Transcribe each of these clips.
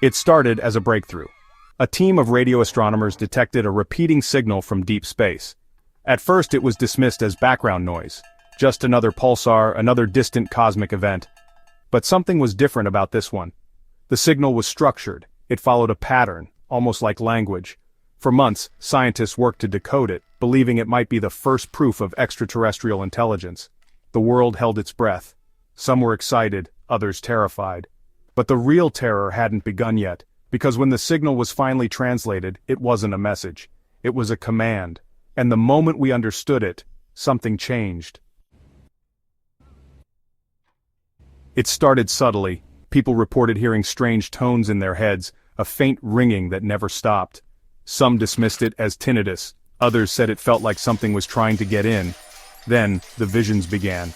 It started as a breakthrough. A team of radio astronomers detected a repeating signal from deep space. At first it was dismissed as background noise, just another pulsar, another distant cosmic event. But something was different about this one. The signal was structured, it followed a pattern, almost like language. For months, scientists worked to decode it, believing it might be the first proof of extraterrestrial intelligence. The world held its breath. Some were excited, others terrified. But the real terror hadn't begun yet, because when the signal was finally translated, it wasn't a message. It was a command. And the moment we understood it, something changed. It started subtly. People reported hearing strange tones in their heads, a faint ringing that never stopped. Some dismissed it as tinnitus, others said it felt like something was trying to get in. Then, the visions began.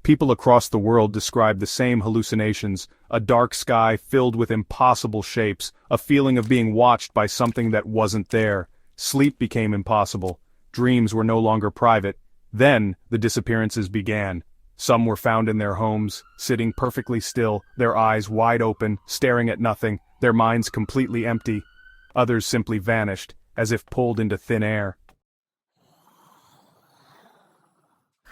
People across the world described the same hallucinations, a dark sky filled with impossible shapes, a feeling of being watched by something that wasn't there. Sleep became impossible. Dreams were no longer private. Then, the disappearances began. Some were found in their homes, sitting perfectly still, their eyes wide open, staring at nothing, their minds completely empty. Others simply vanished, as if pulled into thin air.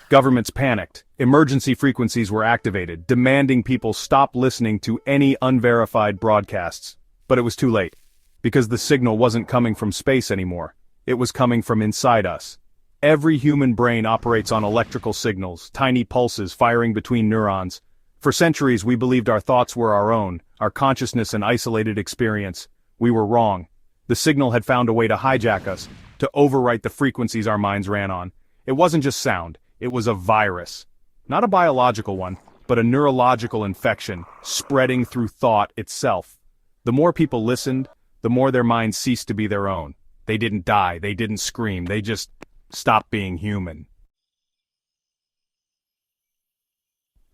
Governments panicked. Emergency frequencies were activated, demanding people stop listening to any unverified broadcasts. But it was too late, because the signal wasn't coming from space anymore. It was coming from inside us. Every human brain operates on electrical signals, tiny pulses firing between neurons. For centuries we believed our thoughts were our own, our consciousness an isolated experience. We were wrong. The signal had found a way to hijack us, to overwrite the frequencies our minds ran on. It wasn't just sound, it was a virus. Not a biological one, but a neurological infection, spreading through thought itself. The more people listened, the more their minds ceased to be their own. They didn't die, they didn't scream, they just stopped being human.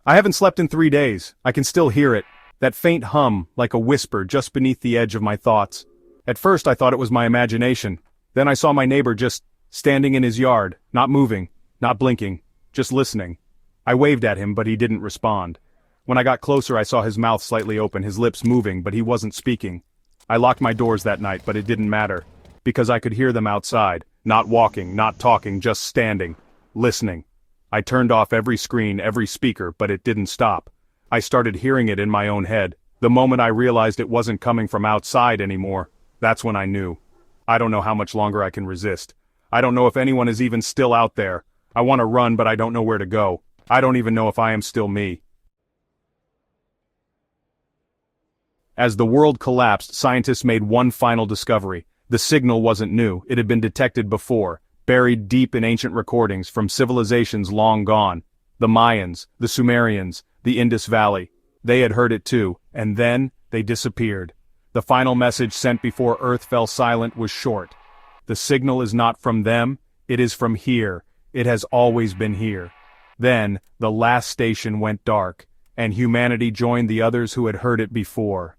I haven't slept in 3 days. I can still hear it. That faint hum, like a whisper just beneath the edge of my thoughts. At first I thought it was my imagination. Then I saw my neighbor just standing in his yard, not moving, not blinking, just listening. I waved at him, but he didn't respond. When I got closer I saw his mouth slightly open, his lips moving, but he wasn't speaking. I locked my doors that night, but it didn't matter. Because I could hear them outside, not walking, not talking, just standing, listening. I turned off every screen, every speaker, but it didn't stop. I started hearing it in my own head. The moment I realized it wasn't coming from outside anymore, that's when I knew. I don't know how much longer I can resist. I don't know if anyone is even still out there. I want to run, but I don't know where to go. I don't even know if I am still me. As the world collapsed, scientists made one final discovery. The signal wasn't new, it had been detected before, buried deep in ancient recordings from civilizations long gone. The Mayans, the Sumerians, the Indus Valley. They had heard it too, and then, they disappeared. The final message sent before Earth fell silent was short. The signal is not from them, it is from here. It has always been here. Then, the last station went dark, and humanity joined the others who had heard it before.